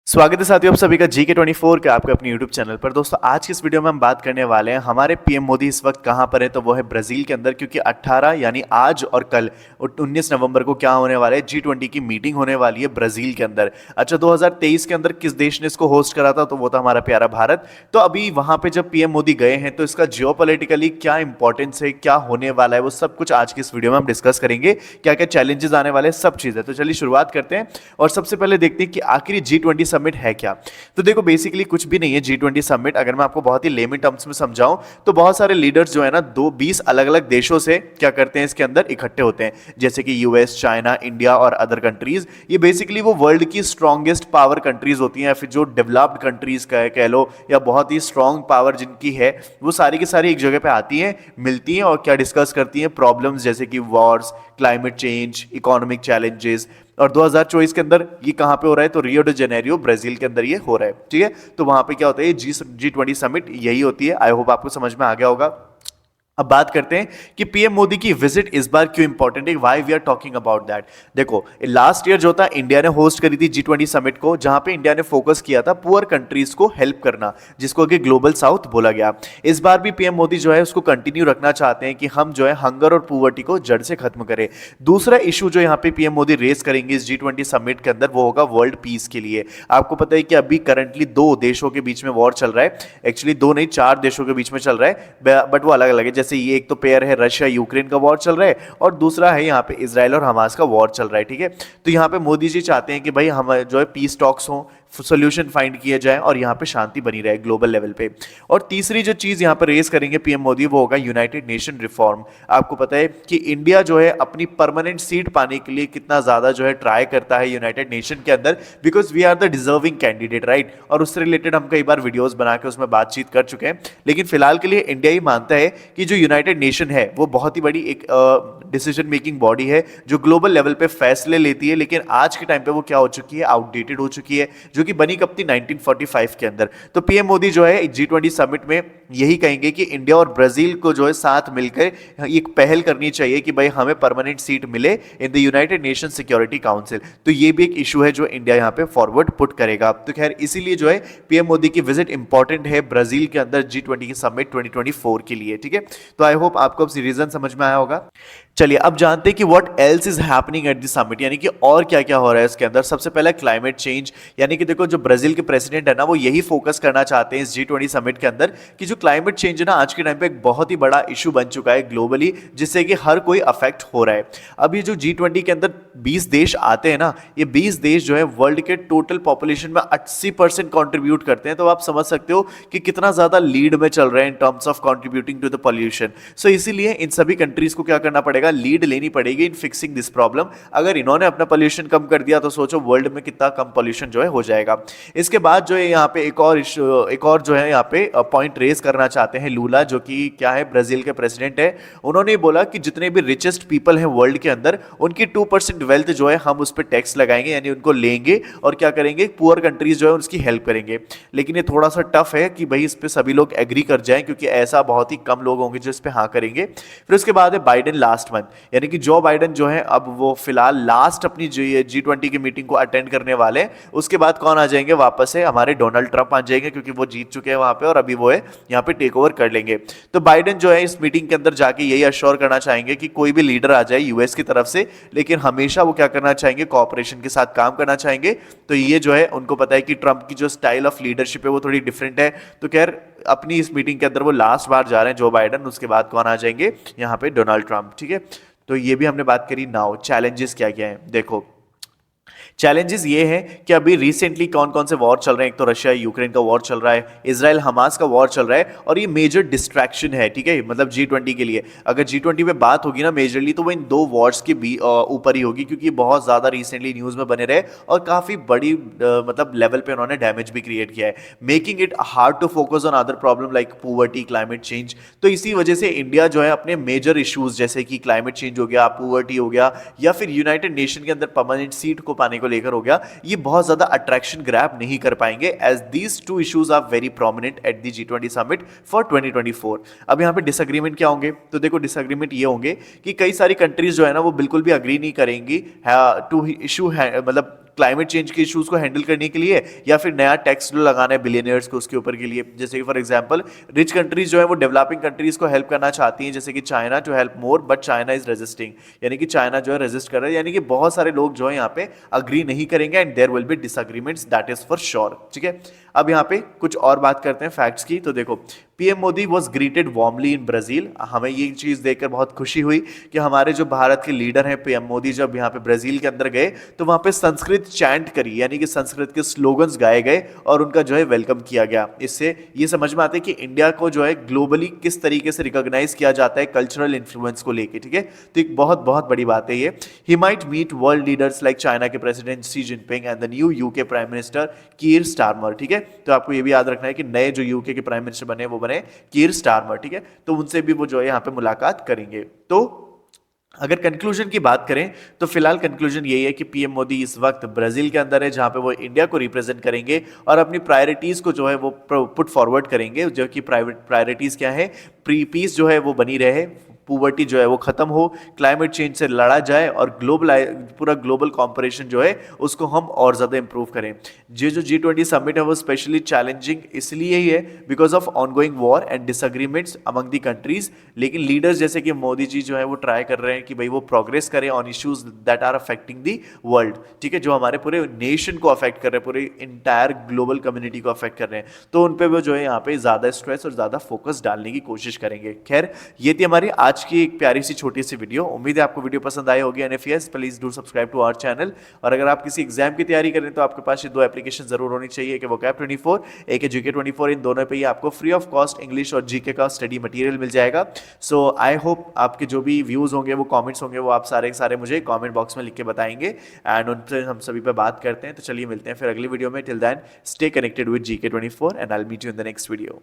स्वागत है साथियों आप सभी का GK24 के आपके अपने YouTube चैनल पर। दोस्तों आज की इस वीडियो में हम बात करने वाले हैं हमारे पीएम मोदी इस वक्त कहां पर है, तो वो है ब्राजील के अंदर, क्योंकि 18 यानी आज और कल 19 नवंबर को क्या होने वाला है, G20 की मीटिंग होने वाली है ब्राजील के अंदर। अच्छा 2023 के अंदर किस देश ने इसको होस्ट करा था, तो वो था हमारा प्यारा भारत। तो अभी वहां पे जब पीएम मोदी गए हैं तो इसका जियोपॉलिटिकली क्या इंपॉर्टेंस है, क्या होने वाला है, वो सब कुछ आज की इस वीडियो में हम डिस्कस करेंगे। क्या क्या चैलेंजेस आने वाले हैं, सब चीजें। तो चलिए शुरुआत करते हैं और सबसे पहले देखते हैं कि आखिर G20 समिट है क्या। तो देखो बेसिकली कुछ भी नहीं है G20 समिट। अगर मैं आपको बहुत ही लेमन टर्म्स में समझाऊं तो बहुत सारे लीडर्स जो है ना 20 अलग अलग देशों से क्या करते हैं, इसके अंदर इकट्ठे होते हैं, जैसे कि यूएस, चाइना, इंडिया और अदर कंट्रीज। ये बेसिकली वो वर्ल्ड की स्ट्रॉन्गेस्ट पावर कंट्रीज होती हैं, या फिर जो डेवलप्ड कंट्रीज का कह लो, या बहुत ही स्ट्रॉन्ग पावर जिनकी है, वो सारी की सारी एक जगह पे आती हैं, मिलती हैं और क्या डिस्कस करती हैं, प्रॉब्लम्स जैसे कि Wars, climate change, economic challenges. और 2024 के अंदर ये कहां पे हो रहा है, तो रियो डी जेनेरियो ब्राजील के अंदर ये हो रहा है। ठीक है, तो वहां पे क्या होता है, G20 समिट यही होती है। आई होप आपको समझ में आ गया होगा। अब बात करते हैं कि पीएम मोदी की विजिट इस बार क्यों इंपॉर्टेंट है, why we are talking about that. देखो लास्ट ईयर जो था इंडिया ने होस्ट करी थी G20 समिट को, जहां पे इंडिया ने फोकस किया था पुअर कंट्रीज को हेल्प करना, जिसको कि ग्लोबल साउथ बोला गया। इस बार भी पीएम मोदी जो है उसको कंटिन्यू रखना चाहते हैं कि हम जो है हंगर और पुअर्टी को जड़ से खत्म करें। दूसरा इशू जो यहाँ पे पीएम मोदी रेस करेंगे इस G20 समिट के अंदर, वो होगा वर्ल्ड पीस के लिए। आपको पता है कि अभी करंटली दो देशों के बीच में वॉर चल रहा है, एक्चुअली दो नहीं 4 देशों के बीच में चल रहा है, बट वो अलग अलग है। जैसे ये एक तो पेयर है रशिया यूक्रेन का वॉर चल रहा है, और दूसरा है यहाँ पे इजराइल और हमास का वॉर चल रहा है। ठीक है, तो यहाँ पे मोदी जी चाहते हैं कि भाई हम जो है पीस टॉक्स हो, सोल्यूशन फाइंड किए जाए और यहाँ पे शांति बनी रहे ग्लोबल लेवल पे। और तीसरी जो चीज यहाँ पे रेस करेंगे पीएम मोदी, वो होगा यूनाइटेड नेशन रिफॉर्म। आपको पता है कि इंडिया जो है अपनी परमानेंट सीट पाने के लिए कितना ज्यादा जो है ट्राई करता है यूनाइटेड नेशन के अंदर, because we are the deserving candidate, right. और उससे रिलेटेड हम कई बार वीडियोस बना के उसमें बातचीत कर चुके हैं। लेकिन फिलहाल के लिए इंडिया ही मानता है कि जो यूनाइटेड नेशन है वो बहुत ही बड़ी एक डिसीजन मेकिंग बॉडी है, जो ग्लोबल लेवल पे फैसले लेती है, लेकिन आज के टाइम पे वो क्या हो चुकी है, आउटडेटेड हो चुकी है, जो कि बनी कब थी 1945 के अंदर। तो पीएम मोदी जो है G20 समिट में यही कहेंगे कि इंडिया और ब्राजील को जो है साथ मिलकर एक पहल करनी चाहिए कि भाई हमें परमानेंट सीट मिले in the United nation security council. तो ये भी एक इशू है जो इंडिया यहाँ पे फॉरवर्ड पुट करेगा। तो खैर इसीलिए जो है पीएम मोदी की विजिट इंपॉर्टेंट है ब्राजील के अंदर G20 की समिट 2024 के लिए। ठीक है, तो आई होप आपको अब रीजन समझ में आया होगा। चलिए अब जानते हैं कि what else is happening at the summit, यानी कि और क्या क्या हो रहा है इसके अंदर। सबसे पहला क्लाइमेट चेंज, यानी कि देखो जो ब्राजील के प्रेसिडेंट है ना, वो यही फोकस करना चाहते हैं इस G20 समिट के अंदर कि जो क्लाइमेट चेंज है ना आज के टाइम पे एक बहुत ही बड़ा इशू बन चुका है ग्लोबली, जिससे कि हर कोई अफेक्ट हो रहा है। अब ये जो G20 के अंदर 20 देश आते हैं ना, ये 20 देश जो है वर्ल्ड के टोटल पॉपुलेशन में 80% कॉन्ट्रीब्यूट करते हैं। तो आप समझ सकते हो कि कितना ज्यादा लीड में चल रहे हैं in terms of contributing to the pollution. So इसीलिए इन सभी कंट्रीज को क्या करना पड़ेगा, लीड लेनी पड़ेगी इन फिक्सिंग दिस प्रॉब्लम। अगर इन्होंने अपना पॉल्यूशन कम कर दिया तो सोचो वर्ल्ड में कितना कम पॉल्यूशन जो है हो जाएगा। इसके बाद जो है यहाँ पे एक और जो है यहाँ पे पॉइंट रेज करना चाहते हैं लूला, जो कि क्या है ब्राजील के प्रेसिडेंट है। उन्होंने बोला कि जितने भी रिचेस्ट पीपल हैं वर्ल्ड के अंदर, उनकी 2% वेल्थ जो है हम उस पर टैक्स लगाएंगे, यानी उनको लेंगे और क्या करेंगे, पुअर कंट्रीज जो है उसकी हेल्प करेंगे। लेकिन ये थोड़ा सा टफ है कि भाई इस पे सभी लोग एग्री कर जाएं, क्योंकि ऐसा बहुत ही कम लोग होंगे जो इस पे हाँ करेंगे। फिर उसके बाद है बाइडेन लास्ट मंथ, यानी कि जो बाइडेन जो है अब वो फिलहाल लास्ट अपनी G20 की मीटिंग को अटेंड करने वाले हैं। उसके बाद कौन आ जाएंगे वापस है, हमारे डोनाल्ड ट्रंप आ जाएंगे, क्योंकि वो जीत चुके हैं वहां पे और अभी वो है यहाँ पे टेक ओवर कर लेंगे। तो बाइडेन जो है इस मीटिंग के अंदर जाके यही अश्योर करना चाहेंगे कि कोई भी लीडर आ जाए यूएस की तरफ से, लेकिन हमेशा वो क्या करना चाहेंगे, कोऑपरेशन के साथ काम करना चाहेंगे। तो ये जो है उनको पता है कि ट्रंप की जो स्टाइल ऑफ लीडरशिप है वो थोड़ी डिफरेंट है। तो खैर अपनी इस मीटिंग के अंदर वो लास्ट बार जा रहे हैं जो बाइडेन, उसके बाद कौन आ जाएंगे यहाँ पे, डोनाल्ड ट्रंप। ठीक है, तो ये भी हमने बात करी। नाउ चैलेंजेस क्या क्या है, देखो चैलेंजेस ये हैं कि अभी रिसेंटली कौन कौन से वॉर चल रहे हैं। एक तो रशिया यूक्रेन का वॉर चल रहा है, इजराइल हमास का वॉर चल रहा है, और ये मेजर डिस्ट्रैक्शन है। ठीक है, मतलब G20 के लिए अगर G20 पे बात होगी ना मेजरली, तो वो इन दो वॉर्स के ऊपर ही होगी, क्योंकि बहुत ज्यादा रिसेंटली न्यूज में बने रहे और काफी बड़ी मतलब लेवल पे उन्होंने डैमेज भी क्रिएट किया है, making it hard to focus on other problem like poverty, climate change. तो इसी वजह से इंडिया जो है अपने मेजर इश्यूज जैसे कि क्लाइमेट चेंज हो गया, पुअर्टी हो गया, या फिर यूनाइटेड नेशन के अंदर परमानेंट सीट को पाने को लेकर हो गया, ये बहुत ज्यादा अट्रैक्शन ग्रैब नहीं कर पाएंगे, as these two issues are very prominent at the G20 summit for 2024। अब यहां पे डिसएग्रीमेंट क्या होंगे, तो देखो डिसएग्रीमेंट ये होंगे कि कई सारी कंट्रीज जो है ना वो बिल्कुल भी अग्री नहीं करेंगी टू इशू मतलब क्लाइमेट चेंज के इश्यूज को हैंडल करने के लिए, या फिर नया टैक्स लगाना है बिलियनियर्स को उसके ऊपर के लिए। जैसे कि फॉर एग्जांपल रिच कंट्रीज जो है वो डेवलपिंग कंट्रीज को हेल्प करना चाहती हैं, जैसे कि China to help more, but China is resisting, यानी कि चाइना जो है रेजिस्ट कर रहा है, यानी कि बहुत सारे लोग जो है यहाँ पे अग्री नहीं करेंगे and there will be disagreements, that is for sure. ठीक है, अब यहाँ पे कुछ और बात करते हैं फैक्ट्स की। तो देखो, PM Modi was greeted warmly in Brazil. हमें ये चीज देखकर बहुत खुशी हुई कि हमारे जो भारत के लीडर हैं पीएम मोदी जब यहाँ पे ब्राजील के अंदर गए तो वहां पे संस्कृत चैंट करी, यानी कि संस्कृत के स्लोगन्स गाए गए और उनका जो है वेलकम किया गया। इससे ये समझ में आता है कि इंडिया को जो है ग्लोबली किस तरीके से रिकॉग्नाइज किया जाता है कल्चरल इन्फ्लुएंस को लेके। ठीक है, तो एक बहुत बहुत बड़ी बात है ये। He might meet world leaders like China के president Xi Jinping and the new UK prime minister Keir Starmer. ठीक है, तो आपको ये भी याद रखना है कि नए जो यूके के प्राइम मिनिस्टर बने वो बने कीर स्टारमर। ठीक है, तो उनसे भी वो जो है यहाँ पे मुलाकात करेंगे। तो अगर कंक्लूजन की बात करें तो फिलहाल कंक्लूजन यही है कि पीएम मोदी इस वक्त ब्राजील के अंदर है, जहां पे वो इंडिया को रिप्रेजेंट करेंगे और अपनी प्रायोरिटीज को जो है वो पुट फॉरवर्ड करेंगे, जो कि प्रायोरिटीज क्या है, पीस जो है वो बनी रहे, पुवर्टी जो है वो खत्म हो, क्लाइमेट चेंज से लड़ा जाए और पूरा ग्लोबल कॉम्परेशन जो है उसको हम और ज़्यादा इंप्रूव करें। ये जो G20 समिट है वो स्पेशली चैलेंजिंग इसलिए ही है because of ongoing war and disagreements among the countries, लेकिन लीडर्स जैसे कि मोदी जी जो है वो ट्राई कर रहे हैं कि भाई वो प्रोग्रेस करें on issues that are affecting the world. ठीक है, जो हमारे पूरे नेशन को अफेक्ट कर रहे हैं, पूरे इंटायर ग्लोबल कम्युनिटी को अफेक्ट कर रहे हैं, तो उन पे वो जो है यहाँ पे ज़्यादा स्ट्रेस और ज़्यादा फोकस डालने की कोशिश करेंगे। खैर, ये थी हमारी आज की एक प्यारी सी छोटी सी वीडियो। उम्मीद है आपको वीडियो पसंद आई होगी, and if yes please do subscribe to our channel. और अगर आप किसी एग्जाम की तैयारी करें तो आपके पास ये दो एप्लीकेशन जरूर होनी चाहिए, एक है vocab24, एक है GK24। इन दोनों पे ही आपको फ्री ऑफ कॉस्ट इंग्लिश और जीके का स्टडी मटेरियल मिल जाएगा। सो आई होप आपके जो भी व्यूज होंगे, वो कॉमेंट्स होंगे, वो आप सारे सारे मुझे कॉमेंट बॉक्स में लिख के बताएंगे एंड उनसे हम सभी पे बात करते हैं। तो चलिए मिलते हैं फिर अगली वीडियो में। Till then stay connected with GK24 and I will meet you in the next video.